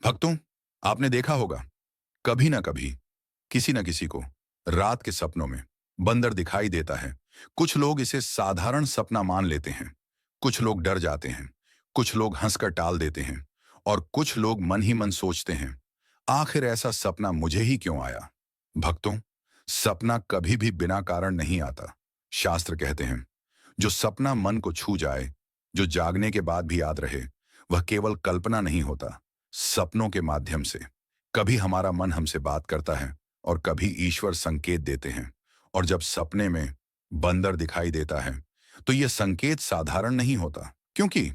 भक्तों, आपने देखा होगा कभी ना कभी किसी न किसी को रात के सपनों में बंदर दिखाई देता है। कुछ लोग इसे साधारण सपना मान लेते हैं, कुछ लोग डर जाते हैं, कुछ लोग हंसकर टाल देते हैं और कुछ लोग मन ही मन सोचते हैं, आखिर ऐसा सपना मुझे ही क्यों आया। भक्तों, सपना कभी भी बिना कारण नहीं आता। शास्त्र कहते हैं, जो सपना मन को छू जाए, जो जागने के बाद भी याद रहे, वह केवल कल्पना नहीं होता। सपनों के माध्यम से कभी हमारा मन हमसे बात करता है और कभी ईश्वर संकेत देते हैं। और जब सपने में बंदर दिखाई देता है, तो यह संकेत साधारण नहीं होता, क्योंकि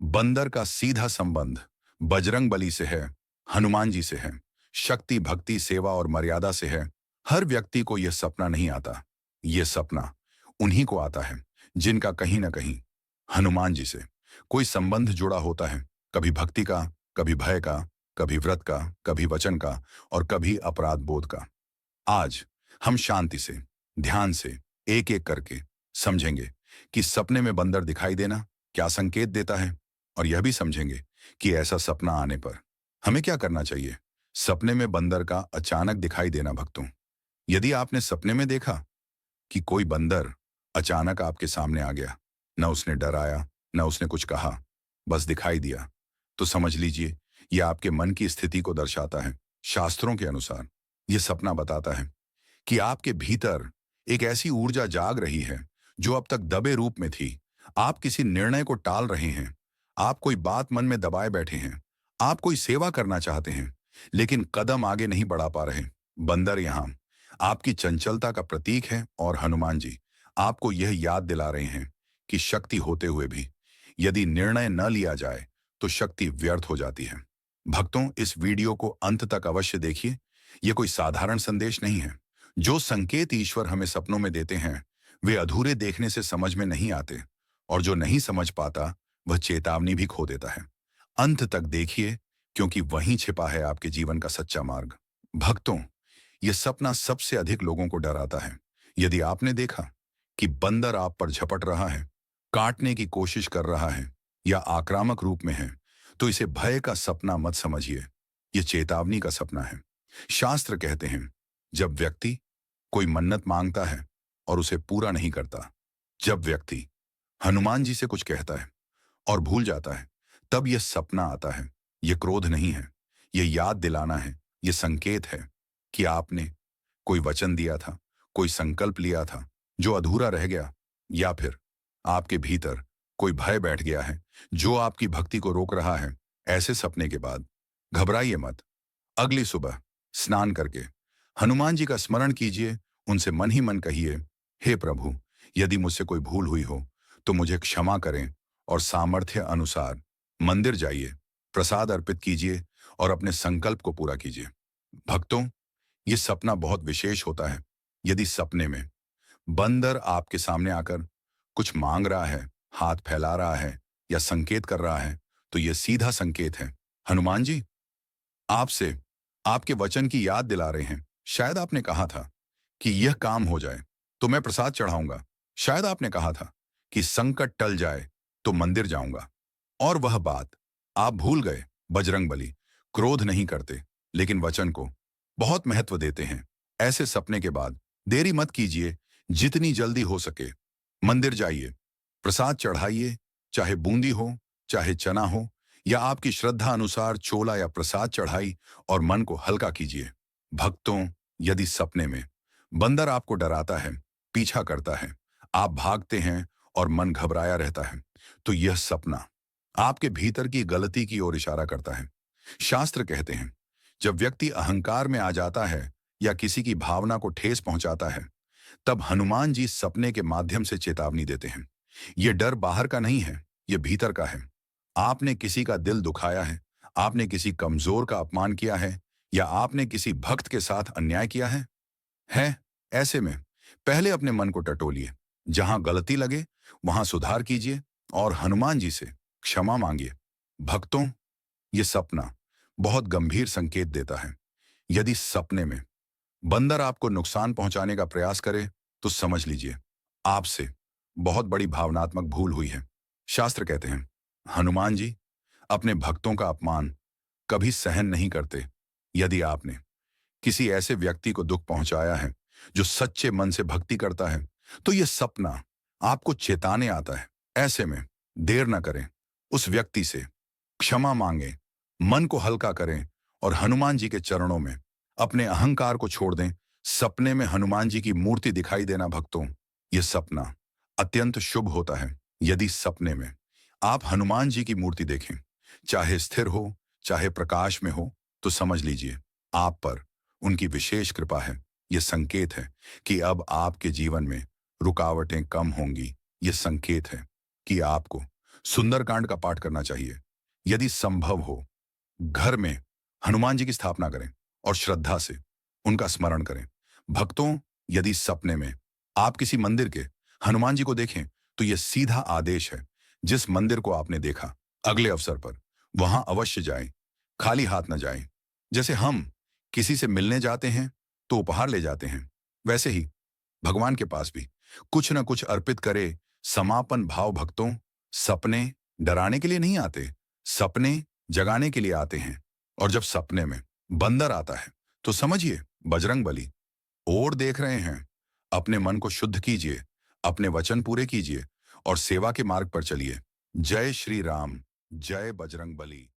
बंदर का सीधा संबंध बजरंग बली से है, हनुमान जी से है, शक्ति, भक्ति, सेवा और मर्यादा से है। हर व्यक्ति को यह सपना नहीं आता। यह सपना उन्हीं को आता है जिनका कहीं ना कहीं हनुमान जी से कोई संबंध जुड़ा होता है। कभी भक्ति का, कभी भय का, कभी व्रत का, कभी वचन का और कभी अपराध बोध का। आज हम शांति से, ध्यान से, एक एक करके समझेंगे कि सपने में बंदर दिखाई देना क्या संकेत देता है, और यह भी समझेंगे कि ऐसा सपना आने पर हमें क्या करना चाहिए। सपने में बंदर का अचानक दिखाई देना। भक्तों, यदि आपने सपने में देखा कि कोई बंदर अचानक आपके सामने आ गया, न उसने डराया, न उसने कुछ कहा, बस दिखाई दिया, तो समझ लीजिए यह आपके मन की स्थिति को दर्शाता है। शास्त्रों के अनुसार यह सपना बताता है कि आपके भीतर एक ऐसी ऊर्जा जाग रही है जो अब तक दबे रूप में थी। आप किसी निर्णय को टाल रहे हैं, आप कोई बात मन में दबाए बैठे हैं, आप कोई सेवा करना चाहते हैं लेकिन कदम आगे नहीं बढ़ा पा रहे। बंदर यहाँ आपकी चंचलता का प्रतीक है और हनुमान जी आपको यह याद दिला रहे हैं कि शक्ति होते हुए भी यदि निर्णय न लिया जाए तो शक्ति व्यर्थ हो जाती है। भक्तों, इस वीडियो को अंत तक अवश्य देखिए। यह कोई साधारण संदेश नहीं है। जो संकेत ईश्वर हमें सपनों में देते हैं, वे अधूरे देखने से समझ में नहीं आते, और जो नहीं समझ पाता वह चेतावनी भी खो देता है। अंत तक देखिए, क्योंकि वहीं छिपा है आपके जीवन का सच्चा मार्ग। भक्तों, यह सपना सबसे अधिक लोगों को डराता है। यदि आपने देखा कि बंदर आप पर झपट रहा है, काटने की कोशिश कर रहा है या आक्रामक रूप में है, तो इसे भय का सपना मत समझिए। यह चेतावनी का सपना है। शास्त्र कहते हैं, जब व्यक्ति कोई मन्नत मांगता है और उसे पूरा नहीं करता, जब व्यक्ति हनुमान जी से कुछ कहता है और भूल जाता है, तब यह सपना आता है। यह क्रोध नहीं है, यह याद दिलाना है, यह संकेत है कि आपने कोई वचन दिया था, कोई संकल्प लिया था जो अधूरा रह गया, या फिर आपके भीतर कोई भय बैठ गया है जो आपकी भक्ति को रोक रहा है। ऐसे सपने के बाद घबराइए मत। अगली सुबह स्नान करके हनुमान जी का स्मरण कीजिए, उनसे मन ही मन कहिए, हे प्रभु, यदि मुझसे कोई भूल हुई हो तो मुझे क्षमा करें, और सामर्थ्य अनुसार मंदिर जाइए, प्रसाद अर्पित कीजिए और अपने संकल्प को पूरा कीजिए। भक्तों, ये सपना बहुत विशेष होता है। यदि सपने में बंदर आपके सामने आकर कुछ मांग रहा है, हाथ फैला रहा है या संकेत कर रहा है, तो यह सीधा संकेत है, हनुमान जी आपसे आपके वचन की याद दिला रहे हैं। शायद आपने कहा था कि यह काम हो जाए तो मैं प्रसाद चढ़ाऊंगा। शायद आपने कहा था कि संकट टल जाए तो मंदिर जाऊंगा, और वह बात आप भूल गए। बजरंग बली क्रोध नहीं करते, लेकिन वचन को बहुत महत्व देते हैं। ऐसे सपने के बाद देरी मत कीजिए, जितनी जल्दी हो सके मंदिर जाइए, प्रसाद चढ़ाइए, चाहे बूंदी हो, चाहे चना हो, या आपकी श्रद्धा अनुसार चोला या प्रसाद चढ़ाई, और मन को हल्का कीजिए। भक्तों, यदि सपने में बंदर आपको डराता है, पीछा करता है, आप भागते हैं और मन घबराया रहता है, तो यह सपना आपके भीतर की गलती की ओर इशारा करता है। शास्त्र कहते हैं, जब व्यक्ति अहंकार में आ जाता है या किसी की भावना को ठेस पहुंचाता है, तब हनुमान जी सपने के माध्यम से चेतावनी देते हैं। यह डर बाहर का नहीं है, यह भीतर का है। आपने किसी का दिल दुखाया है, आपने किसी कमजोर का अपमान किया है, या आपने किसी भक्त के साथ अन्याय किया है। ऐसे में पहले अपने मन को टटोलिए, जहां गलती लगे वहां सुधार कीजिए और हनुमान जी से क्षमा मांगिए। भक्तों, यह सपना बहुत गंभीर संकेत देता है। यदि सपने में बंदर आपको नुकसान पहुंचाने का प्रयास करे, तो समझ लीजिए आपसे बहुत बड़ी भावनात्मक भूल हुई है। शास्त्र कहते हैं, हनुमान जी अपने भक्तों का अपमान कभी सहन नहीं करते। यदि आपने किसी ऐसे व्यक्ति को दुख पहुंचाया है जो सच्चे मन से भक्ति करता है, तो यह सपना आपको चेताने आता है। ऐसे में देर न करें, उस व्यक्ति से क्षमा मांगें, मन को हल्का करें और हनुमान जी के चरणों में अपने अहंकार को छोड़ दें। सपने में हनुमान जी की मूर्ति दिखाई देना भक्तों, यह सपना अत्यंत शुभ होता है। यदि सपने में आप हनुमान जी की मूर्ति देखें, चाहे स्थिर हो चाहे प्रकाश में हो, तो समझ लीजिए आप पर उनकी विशेष कृपा है। यह संकेत है कि अब आपके जीवन में रुकावटें कम होंगी। यह संकेत है कि आपको सुंदरकांड का पाठ करना चाहिए। यदि संभव हो, घर में हनुमान जी की स्थापना करें और श्रद्धा से उनका स्मरण करें। भक्तों, यदि सपने में आप किसी मंदिर के हनुमान जी को देखें, तो यह सीधा आदेश है। जिस मंदिर को आपने देखा, अगले अवसर पर वहां अवश्य जाएं, खाली हाथ न जाएं। जैसे हम किसी से मिलने जाते हैं तो उपहार ले जाते हैं, वैसे ही भगवान के पास भी कुछ न कुछ अर्पित करे। समापन भाव भक्तों, सपने डराने के लिए नहीं आते, सपने जगाने के लिए आते हैं। और जब सपने में बंदर आता है, तो समझिए बजरंग बली और देख रहे हैं। अपने मन को शुद्ध कीजिए, अपने वचन पूरे कीजिए और सेवा के मार्ग पर चलिए। जय श्री राम, जय बजरंग बली।